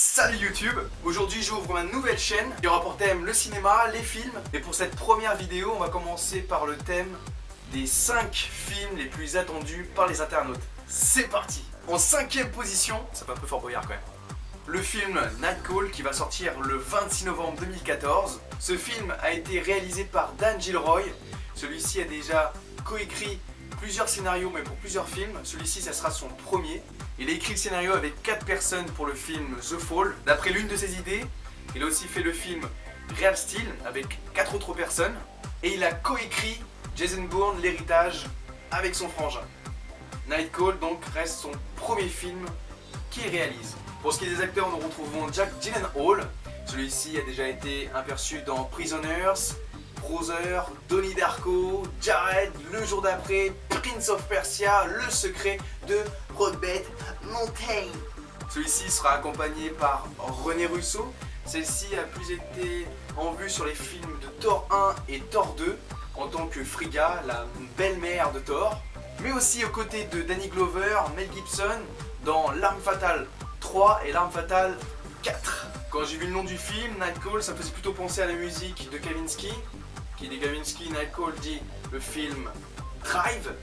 Salut YouTube! Aujourd'hui j'ouvre ma nouvelle chaîne qui aura pour thème le cinéma, les films. Et pour cette première vidéo, on va commencer par le thème des 5 films les plus attendus par les internautes. C'est parti! En 5ème position, ça fait un peu Fort Boyard quand même, le film Night Call qui va sortir le 26 novembre 2014. Ce film a été réalisé par Dan Gilroy. Celui-ci a déjà coécrit plusieurs scénarios mais pour plusieurs films. Celui-ci ça sera son premier. Il a écrit le scénario avec 4 personnes pour le film The Fall. D'après l'une de ses idées, il a aussi fait le film Real Steel avec 4 autres personnes. Et il a coécrit Jason Bourne, l'héritage, avec son frangin. Night Call donc reste son premier film qu'il réalise. Pour ce qui est des acteurs, nous retrouvons Jake Gyllenhaal. Celui-ci a déjà été aperçu dans Prisoners, Brother, Donnie Darko, Jared, Le Jour d'après, Prince of Persia, Le Secret de Brokeback Mountain. Celui-ci sera accompagné par René Russo. Celle-ci a plus été en vue sur les films de Thor 1 et Thor 2 en tant que Frigga, la belle-mère de Thor. Mais aussi aux côtés de Danny Glover, Mel Gibson dans L'Arme Fatale 3 et L'Arme Fatale 4. Quand j'ai vu le nom du film, Night Call, ça me faisait plutôt penser à la musique de Kavinsky. Qui dit Kavinsky, Night Call dit le film Drive.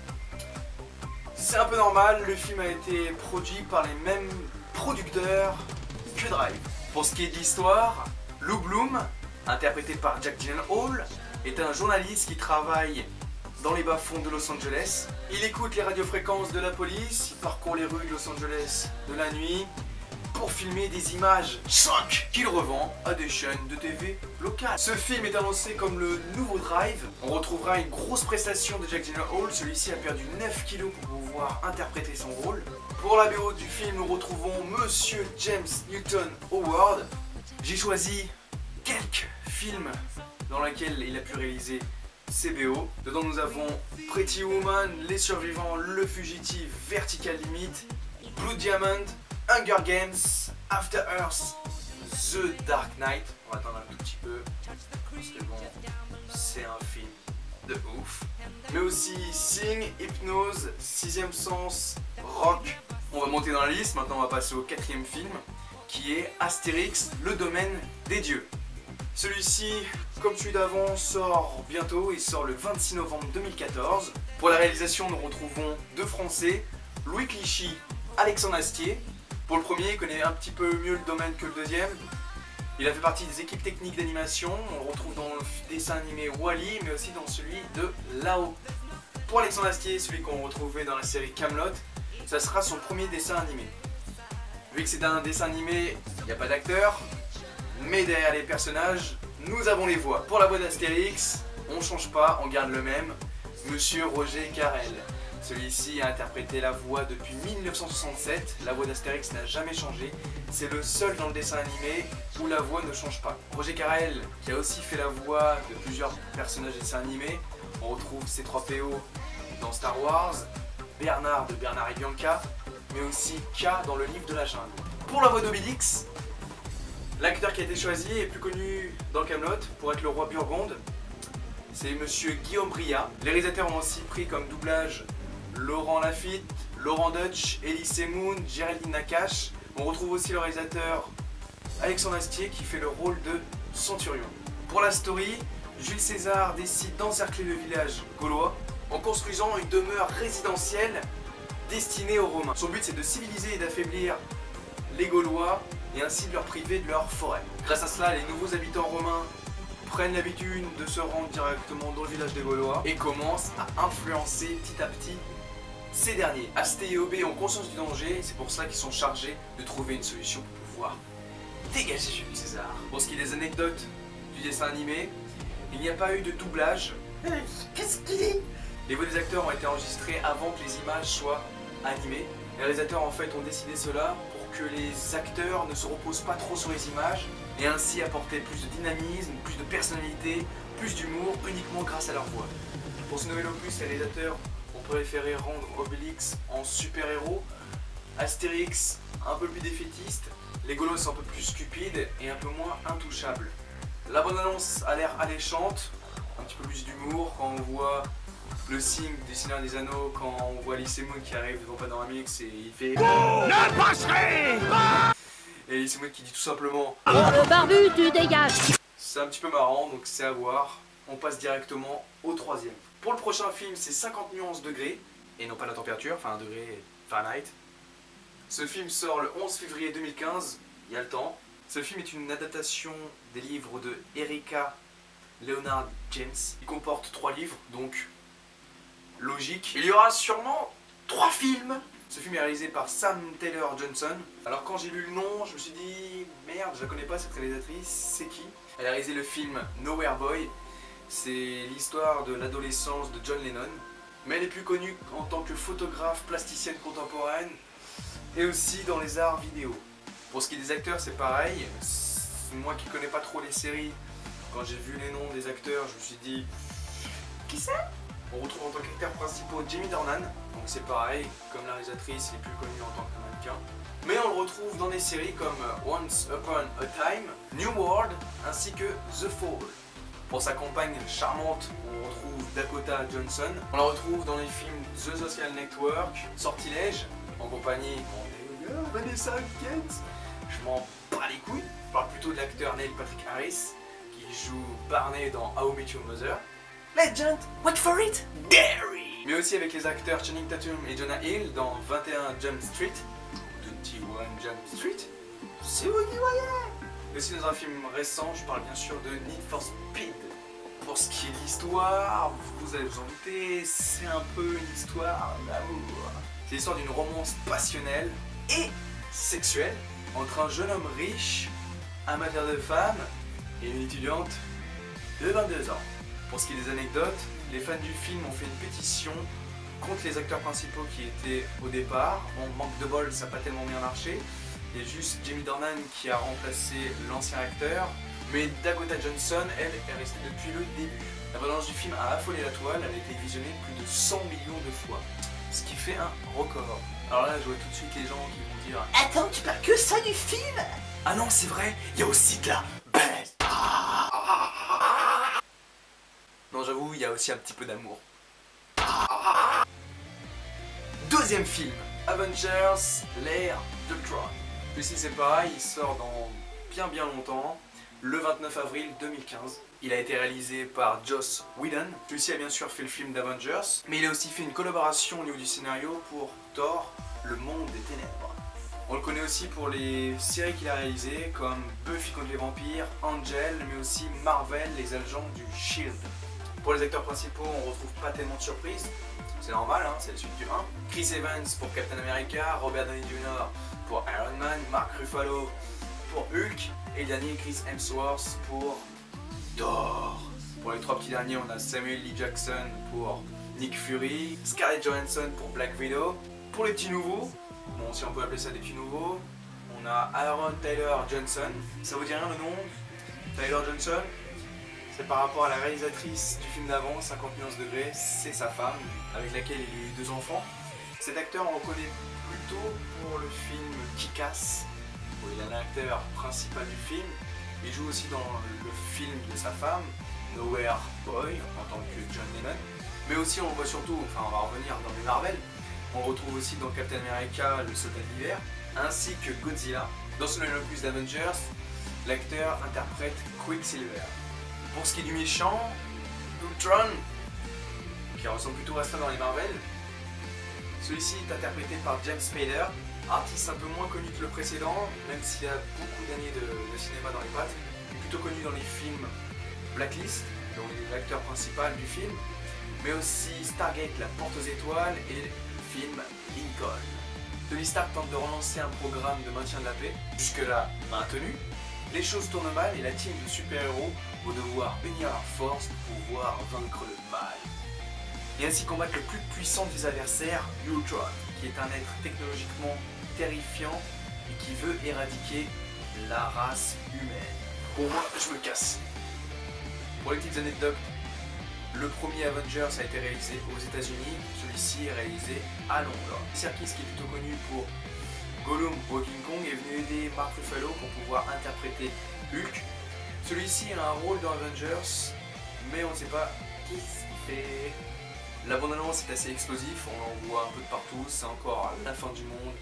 C'est un peu normal, le film a été produit par les mêmes producteurs que Drive. Pour ce qui est de l'histoire, Lou Bloom, interprété par Jake Gyllenhaal, est un journaliste qui travaille dans les bas-fonds de Los Angeles. Il écoute les radiofréquences de la police, il parcourt les rues de Los Angeles de la nuit pour filmer des images chocs qu'il revend à des chaînes de TV locales. Ce film est annoncé comme le nouveau Drive. On retrouvera une grosse prestation de Jake Gyllenhaal. Celui-ci a perdu 9 kilos pour pouvoir interpréter son rôle. Pour la BO du film, nous retrouvons Monsieur James Newton Howard. J'ai choisi quelques films dans lesquels il a pu réaliser ses BO. Dedans nous avons Pretty Woman, Les Survivants, Le Fugitif, Vertical Limit, Blue Diamond, Hunger Games, After Earth, The Dark Knight. On va attendre un tout petit peu parce que bon, c'est un film de ouf. Mais aussi Sing, Hypnose, Sixième Sens, Rock. On va monter dans la liste. Maintenant on va passer au 4ème film qui est Astérix, le domaine des dieux. Celui-ci, comme celui d'avant, sort bientôt. Il sort le 26 novembre 2014. Pour la réalisation, nous retrouvons deux Français, Louis Clichy, Alexandre Astier. Pour le premier, il connaît un petit peu mieux le domaine que le deuxième. Il a fait partie des équipes techniques d'animation. On le retrouve dans le dessin animé Wall-E, mais aussi dans celui de Lao. Pour Alexandre Astier, celui qu'on retrouvait dans la série Kaamelott, ça sera son premier dessin animé. Vu que c'est un dessin animé, il n'y a pas d'acteur, mais derrière les personnages, nous avons les voix. Pour la voix d'Astérix, on ne change pas, on garde le même, Monsieur Roger Carrel. Celui-ci a interprété la voix depuis 1967, la voix d'Astérix n'a jamais changé, c'est le seul dans le dessin animé où la voix ne change pas. Roger Carrel, qui a aussi fait la voix de plusieurs personnages de dessins animés, on retrouve C3PO dans Star Wars, Bernard de Bernard et Bianca, mais aussi K dans le livre de la jungle. Pour la voix d'Obélix, l'acteur qui a été choisi est plus connu dans Kaamelott pour être le roi Burgonde, c'est Monsieur Guillaume Briat. Les réalisateurs ont aussi pris comme doublage Laurent Lafitte, Laurent Deutsch, Elie Moon, Géraldine Nakache. On retrouve aussi le réalisateur Alexandre Astier qui fait le rôle de Centurion. Pour la story, Jules César décide d'encercler le village gaulois en construisant une demeure résidentielle destinée aux Romains. Son but c'est de civiliser et d'affaiblir les Gaulois et ainsi de leur priver de leur forêt. Grâce à cela, les nouveaux habitants romains prennent l'habitude de se rendre directement dans le village des Gaulois et commencent à influencer petit à petit ces derniers. Asté et Obé ont conscience du danger, c'est pour ça qu'ils sont chargés de trouver une solution pour pouvoir dégager Jules César. Pour ce qui est des anecdotes du dessin animé, il n'y a pas eu de doublage. Qu'est-ce qu'il dit? Les voix des acteurs ont été enregistrées avant que les images soient animées. Les réalisateurs en fait ont décidé cela pour que les acteurs ne se reposent pas trop sur les images et ainsi apporter plus de dynamisme, plus de personnalité, plus d'humour uniquement grâce à leur voix. Pour ce nouvel opus, les réalisateurs ont préféré rendre Obélix en super-héros, Astérix un peu plus défaitiste, les Gaulois sont un peu plus cupides et un peu moins intouchables. La bande-annonce a l'air alléchante, un petit peu plus d'humour quand on voit le signe du Seigneur des Anneaux, quand on voit Elie Moon qui arrive devant Panoramix et il fait « Ne passerai pas !» Et Alice Moon qui dit tout simplement Le barbu, tu dégages. c'est un petit peu marrant, donc c'est à voir. On passe directement au troisième. Pour le prochain film, c'est 50 nuances degrés, et non pas la température, enfin un degré Fahrenheit. Ce film sort le 11 février 2015, il y a le temps. Ce film est une adaptation des livres de Erika Leonard James. Il comporte 3 livres, donc logique. Il y aura sûrement 3 films. Ce film est réalisé par Sam Taylor Johnson. Alors quand j'ai lu le nom, je me suis dit merde, je la connais pas cette réalisatrice, c'est qui? Elle a réalisé le film Nowhere Boy. C'est l'histoire de l'adolescence de John Lennon. Mais elle est plus connue en tant que photographe plasticienne contemporaine et aussi dans les arts vidéo. Pour ce qui est des acteurs, c'est pareil. Moi qui connais pas trop les séries, quand j'ai vu les noms des acteurs, je me suis dit qui c'est? On retrouve en tant qu'acteurs principaux Jamie Dornan, donc c'est pareil, comme la réalisatrice est plus connue en tant que mannequin. Mais on le retrouve dans des séries comme Once Upon a Time, New World, ainsi que The Fall. Pour sa compagne charmante, on retrouve Dakota Johnson. On la retrouve dans les films The Social Network, Sortilège, en compagnie de Vanessa Hudgens. Je m'en bats les couilles. Je parle plutôt de l'acteur Neil Patrick Harris, qui joue Barney dans How I Met Your Mother. Legend, wait for it, Gary. Mais aussi avec les acteurs Channing Tatum et Jonah Hill dans 21 Jump Street. 21 Jump Street, c'est vous qui voyez. Et aussi dans un film récent, je parle bien sûr de Need for Speed. Pour ce qui est de l'histoire, vous allez vous en douter, c'est un peu une histoire d'amour. C'est l'histoire d'une romance passionnelle et sexuelle entre un jeune homme riche, amateur de femmes, et une étudiante de 22 ans. Pour ce qui est des anecdotes, les fans du film ont fait une pétition contre les acteurs principaux qui étaient au départ. Bon, manque de bol, ça n'a pas tellement bien marché. Il y a juste Jamie Dornan qui a remplacé l'ancien acteur. Mais Dakota Johnson, elle, est restée depuis le début. La bande-annonce du film a affolé la toile, elle a été visionnée plus de 100 millions de fois. Ce qui fait un record. Alors là, je vois tout de suite les gens qui vont dire attends, tu parles que ça du film? Ah non, c'est vrai, il y a aussi de la baisse. Non, j'avoue, il y a aussi un petit peu d'amour. Deuxième film, Avengers, l'ère de Tron. Celui-ci c'est pareil, il sort dans bien longtemps, le 29 avril 2015. Il a été réalisé par Joss Whedon. Celui-ci a bien sûr fait le film d'Avengers, mais il a aussi fait une collaboration au niveau du scénario pour Thor, le monde des ténèbres. On le connaît aussi pour les séries qu'il a réalisées comme Buffy contre les vampires, Angel, mais aussi Marvel, les agents du Shield. Pour les acteurs principaux, on retrouve pas tellement de surprises. C'est normal, hein, c'est la suite du 1. Chris Evans pour Captain America, Robert Downey Jr. pour Iron Man, Mark Ruffalo pour Hulk, et le dernier Chris Hemsworth pour Thor. Pour les 3 petits derniers, on a Samuel L. Jackson pour Nick Fury, Scarlett Johansson pour Black Widow. Pour les petits nouveaux, bon si on peut appeler ça des petits nouveaux, on a Aaron Taylor Johnson. Ça vous dit rien le nom? Taylor Johnson, c'est par rapport à la réalisatrice du film d'avant, 50 nuances degrés, c'est sa femme, avec laquelle il a eu 2 enfants. Cet acteur, on le reconnaît plutôt pour le film Kick-Ass, où il est l'acteur principal du film. Il joue aussi dans le film de sa femme, Nowhere Boy, en tant que John Lennon. Mais aussi, on le voit surtout, enfin on va revenir dans les Marvel, on le retrouve aussi dans Captain America, le soldat de l'hiver, ainsi que Godzilla. Dans ce nouvel opus d'Avengers, l'acteur interprète Quicksilver. Pour ce qui est du méchant, Ultron, qui ressemble plutôt à ça dans les Marvel, celui-ci est interprété par James Spader, artiste un peu moins connu que le précédent, même s'il a beaucoup d'années de cinéma dans les pattes. Il est plutôt connu dans les films Blacklist, dont il est l'acteur principal du film, mais aussi Stargate, la porte aux étoiles, et le film Lincoln. Tony Stark tente de relancer un programme de maintien de la paix, jusque-là maintenu. Les choses tournent mal et la team de super-héros va devoir unir leurs forces pour pouvoir vaincre le mal. Et ainsi combattre le plus puissant des adversaires, Ultron, qui est un être technologiquement terrifiant et qui veut éradiquer la race humaine. Pour moi, je me casse. Pour les petites anecdotes, le premier Avengers a été réalisé aux États-Unis, celui-ci est réalisé à Londres. Serkis, qui est plutôt connu pour Gollum ou King Kong, est venu aider Mark Ruffalo pour pouvoir interpréter Hulk. Celui-ci a un rôle dans Avengers, mais on ne sait pas qui ce qu'il fait. La bande-annonce est assez explosif, on en voit un peu de partout, c'est encore la fin du monde,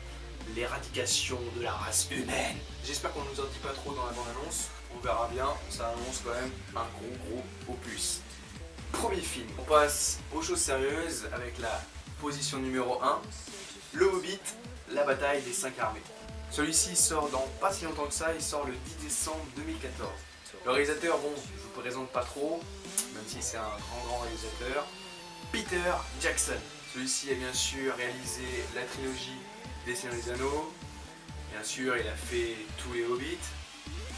l'éradication de la race humaine. J'espère qu'on nous en dit pas trop dans la bande-annonce, on verra bien, ça annonce quand même un gros opus. Premier film, on passe aux choses sérieuses avec la position numéro 1, Le Hobbit, la bataille des 5 armées. Celui-ci sort dans pas si longtemps que ça, il sort le 10 décembre 2014. Le réalisateur, bon, je vous présente pas trop, même si c'est un grand réalisateur, Peter Jackson. Celui-ci a bien sûr réalisé la trilogie des Seigneurs des Anneaux, bien sûr il a fait tous les Hobbits,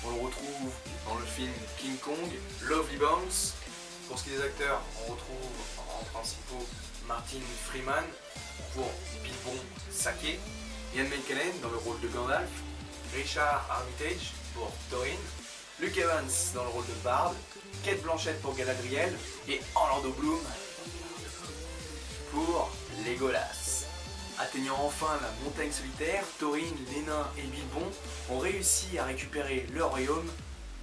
on le retrouve dans le film King Kong, Lovely Bones. Pour ce qui est des acteurs, on retrouve en principaux Martin Freeman pour Bilbon Sake, Ian McKellen dans le rôle de Gandalf, Richard Armitage pour Thorin, Luke Evans dans le rôle de Bard, Cate Blanchett pour Galadriel et Orlando Bloom pour Legolas. Atteignant enfin la montagne solitaire, Thorin, les nains et Bilbon ont réussi à récupérer leur royaume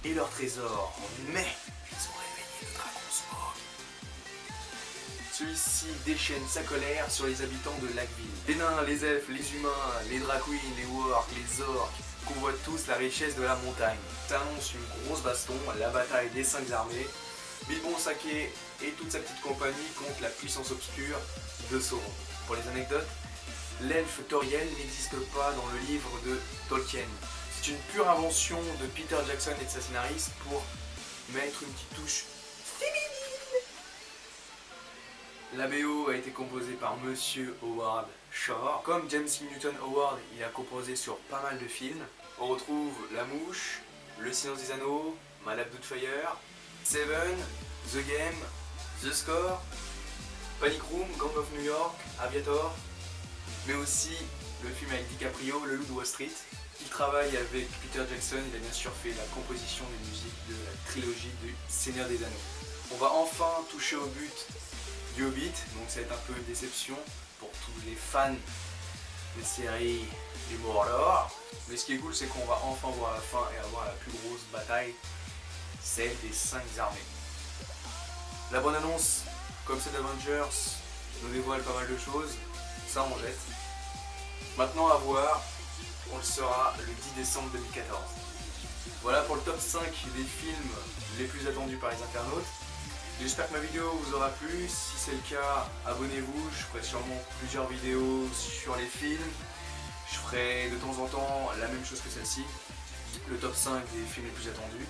et leur trésor. Mais ils ont réveillé le dragon Smaug. Celui-ci déchaîne sa colère sur les habitants de Lackville. Les nains, les elfes, les humains, les drag queens, les wargs, les orques convoitent tous la richesse de la montagne. Ça annonce une grosse baston, la bataille des 5 armées. Bilbon Sake et toute sa petite compagnie contre la puissance obscure de Sauron. Pour les anecdotes, l'elfe Tauriel n'existe pas dans le livre de Tolkien. C'est une pure invention de Peter Jackson et de sa scénariste pour mettre une petite touche féminine. La BO a été composée par Monsieur Howard Shore. Comme James Newton Howard, il a composé sur pas mal de films. On retrouve La Mouche, Le Silence des Anneaux, Madame Doubtfire, Seven, The Game, The Score, Panic Room, Gang of New York, Aviator, mais aussi le film avec DiCaprio, Le Loup de Wall Street. Il travaille avec Peter Jackson, il a bien sûr fait la composition des musiques de la trilogie du Seigneur des Anneaux. On va enfin toucher au but du Hobbit, donc ça va être un peu une déception pour tous les fans des séries du Mordor. Mais ce qui est cool, c'est qu'on va enfin voir la fin et avoir la plus grosse bataille, celle des 5 armées. La bonne annonce, comme c'est d'Avengers, nous dévoile pas mal de choses, ça on jette. Maintenant à voir, on le saura le 10 décembre 2014. Voilà pour le top 5 des films les plus attendus par les internautes. J'espère que ma vidéo vous aura plu, si c'est le cas, abonnez-vous, je ferai sûrement plusieurs vidéos sur les films. Je ferai de temps en temps la même chose que celle-ci, le top 5 des films les plus attendus.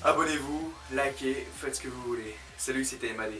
Abonnez-vous, likez, faites ce que vous voulez. Salut, c'était MAD.